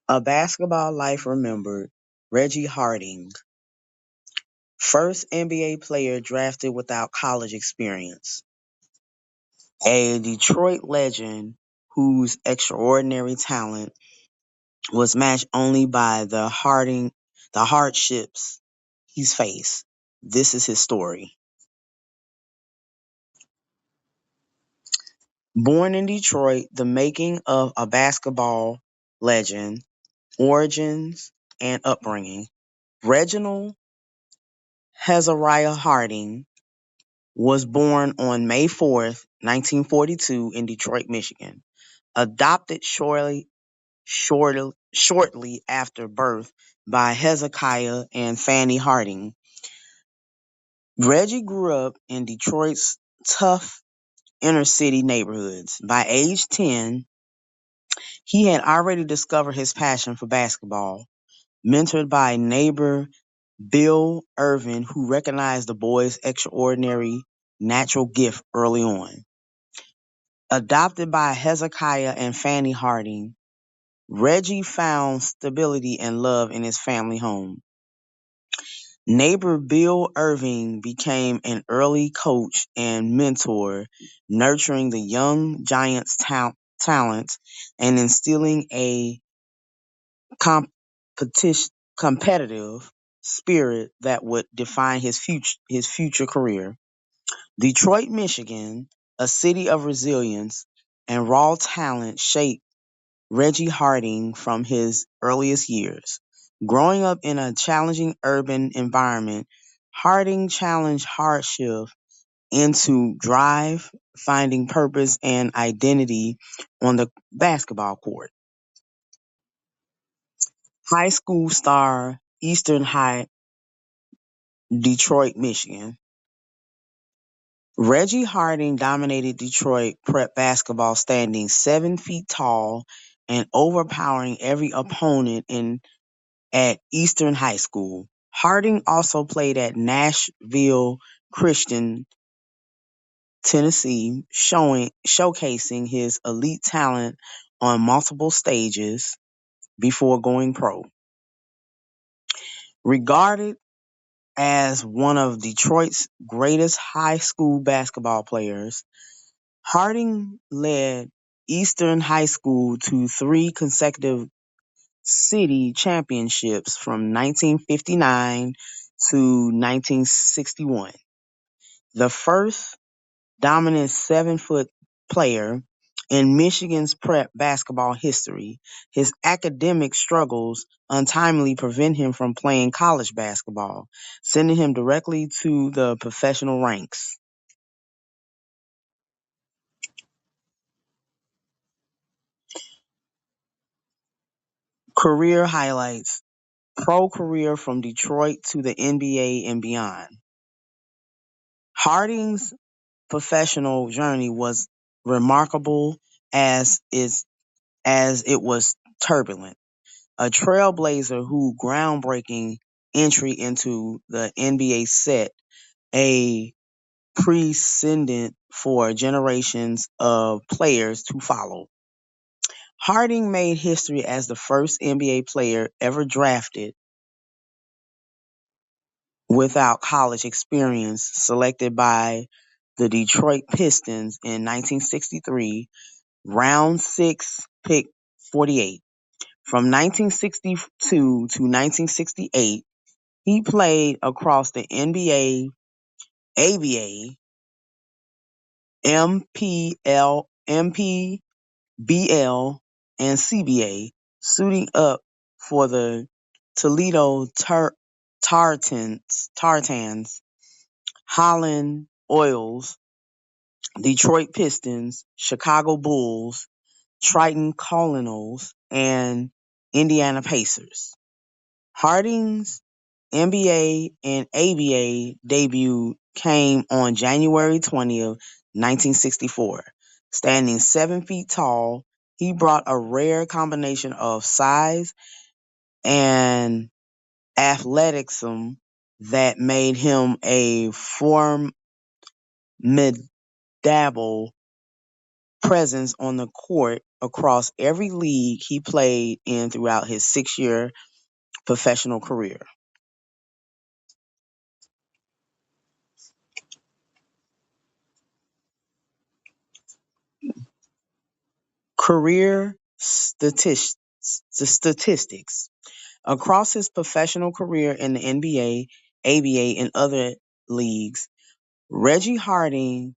A Basketball Life Remembered, Reggie Harding, first NBA player drafted without college experience. A Detroit legend whose extraordinary talent was matched only by the hardships he's faced. This is his story. Born in Detroit, the making of a basketball legend, origins, and upbringing. Reginald Hezekiah Harding was born on May 4th, 1942 in Detroit, Michigan. Adopted shortly after birth by Hezekiah and Fanny Harding. Reggie grew up in Detroit's tough inner city neighborhoods. By age 10, he had already discovered his passion for basketball, mentored by neighbor Bill Irvin, who recognized the boy's extraordinary natural gift early on. Adopted by Hezekiah and Fanny Harding, Reggie found stability and love in his family home. Neighbor Bill Irving became an early coach and mentor, nurturing the young giant's talents and instilling a competitive spirit that would define his future career. Detroit, Michigan, a city of resilience and raw talent, shaped Reggie Harding from his earliest years. Growing up in a challenging urban environment, Harding challenged hardship into drive, finding purpose and identity on the basketball court. High school star, Eastern High, Detroit, Michigan. Reggie Harding dominated Detroit prep basketball, standing 7 feet tall and overpowering every opponent at Eastern High School. Harding also played at Nashville Christian, Tennessee, showcasing his elite talent on multiple stages before going pro. Regarded as one of Detroit's greatest high school basketball players, Harding led Eastern High School to 3 consecutive city championships from 1959 to 1961. The first dominant 7-foot player in Michigan's prep basketball history, his academic struggles untimely prevent him from playing college basketball, sending him directly to the professional ranks. Career highlights: pro career from Detroit to the NBA and beyond. Harding's professional journey was remarkable as it was turbulent. A trailblazer who groundbreaking entry into the NBA set a precedent for generations of players to follow. Harding made history as the first NBA player ever drafted without college experience, selected by the Detroit Pistons in 1963, round 6, pick 48. From 1962 to 1968, he played across the NBA, ABA, MPL, MPBL, and CBA, suiting up for the Toledo Tartans, Holland Oils, Detroit Pistons, Chicago Bulls, Triton Colonels, and Indiana Pacers. Harding's NBA and ABA debut came on January 20th, 1964. Standing 7 feet tall, he brought a rare combination of size and athleticism that made him a formidable presence on the court across every league he played in throughout his 6-year professional career. Career statistics. Across his professional career in the NBA, ABA, and other leagues, Reggie Harding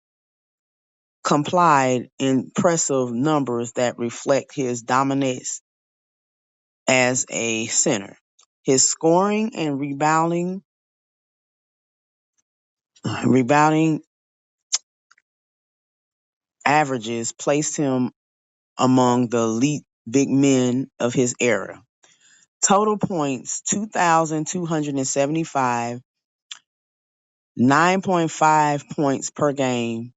complied impressive numbers that reflect his dominance as a center. His scoring and rebounding averages placed him among the elite big men of his era. Total points 2,275, 9.5 points per game,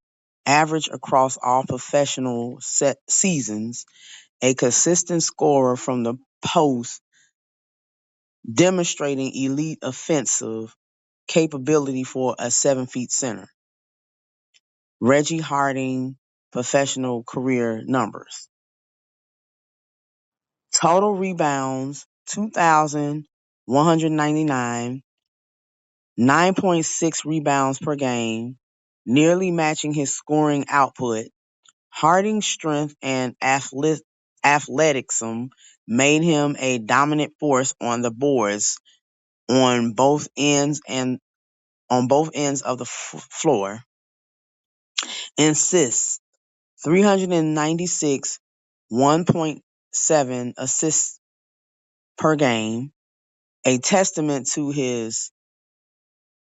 average across all professional seasons, a consistent scorer from the post, demonstrating elite offensive capability for a 7 feet center. Reggie Harding professional career numbers. Total rebounds 2,199, 9.6 rebounds per game, nearly matching his scoring output. Harding's strength and athleticism made him a dominant force on the boards on both ends of the floor. Assists 396, 1.7 assists per game, a testament to his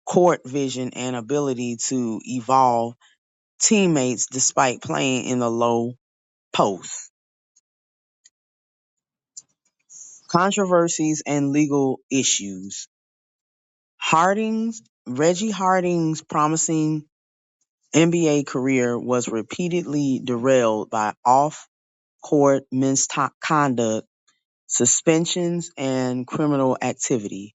court vision and ability to evolve teammates despite playing in the low post. Controversies and legal issues. Reggie Harding's promising NBA career was repeatedly derailed by off-court misconduct, suspensions, and criminal activity.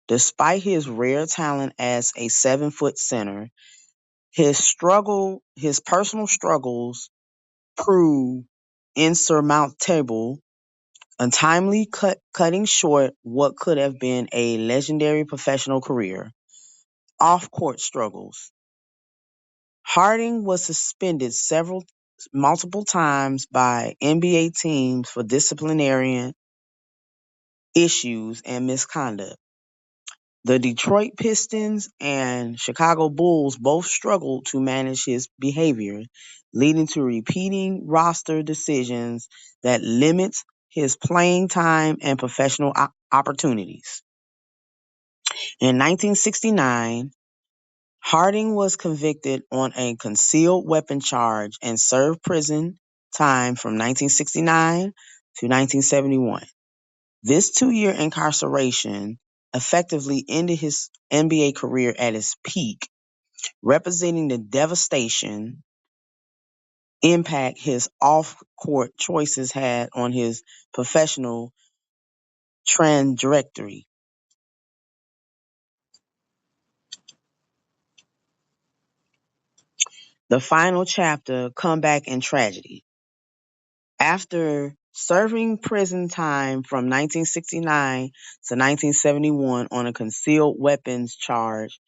Despite his rare talent as a 7-foot center, his personal struggles proved insurmountable, untimely cutting short what could have been a legendary professional career. Off-court struggles. Harding was suspended multiple times by NBA teams for disciplinary issues and misconduct. The Detroit Pistons and Chicago Bulls both struggled to manage his behavior, leading to repeating roster decisions that limits his playing time and professional opportunities. In 1969, Harding was convicted on a concealed weapon charge and served prison time from 1969 to 1971. This 2-year incarceration effectively ended his NBA career at its peak, representing the devastation impact his off-court choices had on his professional trajectory. The final chapter, Comeback and Tragedy. After serving prison time from 1969 to 1971 on a concealed weapons charge,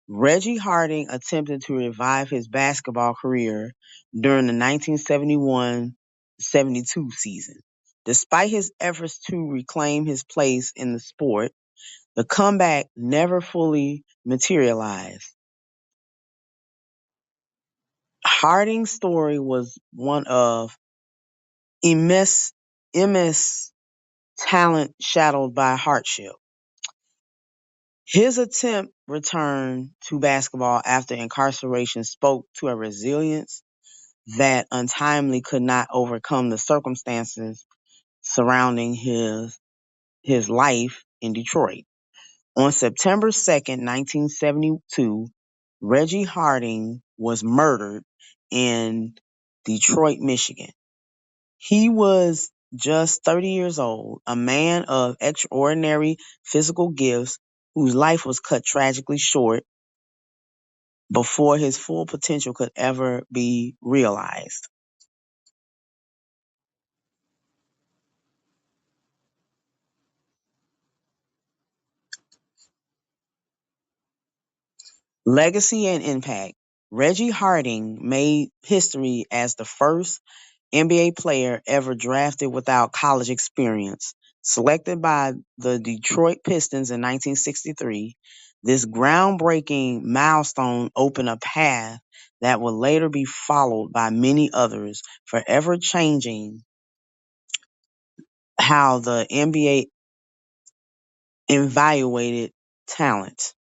Reggie Harding attempted to revive his basketball career during the 1971-72 season. Despite his efforts to reclaim his place in the sport, the comeback never fully materialized. Harding's story was one of immense, immense talent shadowed by hardship. His attempt return to basketball after incarceration spoke to a resilience that untimely could not overcome the circumstances surrounding his life in Detroit. On September 2nd, 1972, Reggie Harding was murdered in Detroit, Michigan. He was just 30 years old, a man of extraordinary physical gifts whose life was cut tragically short before his full potential could ever be realized. Legacy and impact. Reggie Harding made history as the first NBA player ever drafted without college experience. Selected by the Detroit Pistons in 1963, this groundbreaking milestone opened a path that would later be followed by many others, forever changing how the NBA evaluated talent.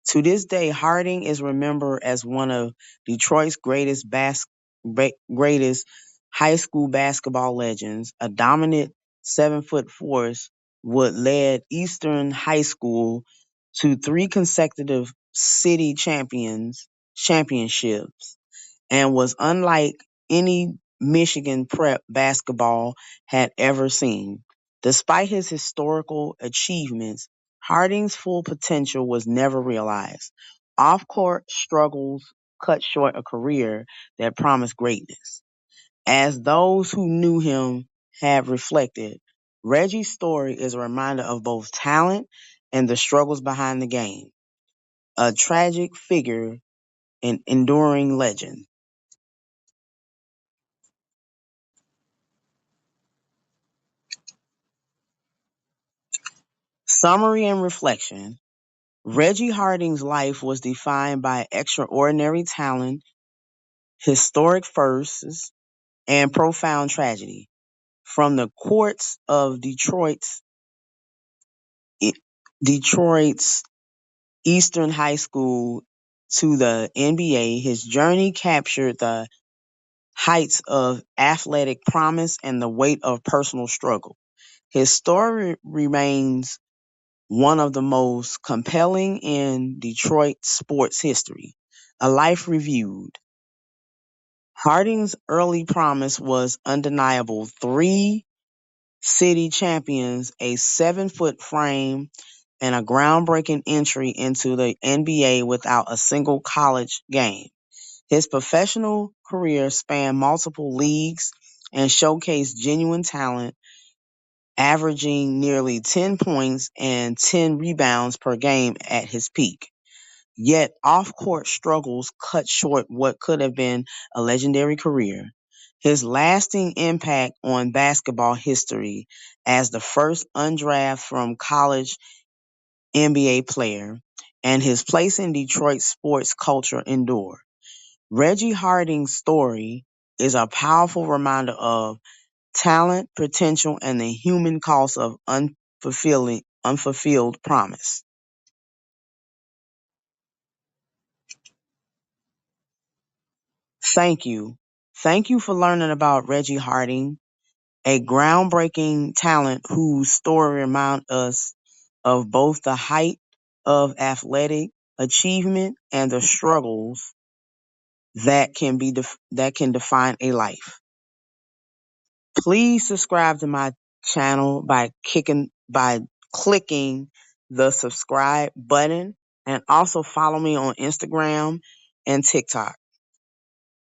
To this day, Harding is remembered as one of Detroit's greatest high school basketball legends. A dominant 7-foot force would led Eastern High School to three consecutive city championships and was unlike any Michigan prep basketball had ever seen. Despite his historical achievements, Harding's full potential was never realized. Off court struggles cut short a career that promised greatness. As those who knew him have reflected, Reggie's story is a reminder of both talent and the struggles behind the game. A tragic figure, an enduring legend. Summary and reflection. Reggie Harding's life was defined by extraordinary talent, historic firsts, and profound tragedy. From the courts of Detroit's Eastern High School to the NBA, his journey captured the heights of athletic promise and the weight of personal struggle. His story remains one of the most compelling in Detroit sports history. A life reviewed. Harding's early promise was undeniable. Three city champions, a 7-foot frame, and a groundbreaking entry into the NBA without a single college game. His professional career spanned multiple leagues and showcased genuine talent, averaging nearly 10 points and 10 rebounds per game at his peak. Yet off-court struggles cut short what could have been a legendary career. His lasting impact on basketball history as the first undrafted from college NBA player and his place in Detroit sports culture endure. Reggie Harding's story is a powerful reminder of talent, potential, and the human cost of unfulfilled promise. Thank you. Thank you for learning about Reggie Harding, a groundbreaking talent whose story reminds us of both the height of athletic achievement and the struggles that can define a life. Please subscribe to my channel by clicking the subscribe button and also follow me on Instagram and TikTok.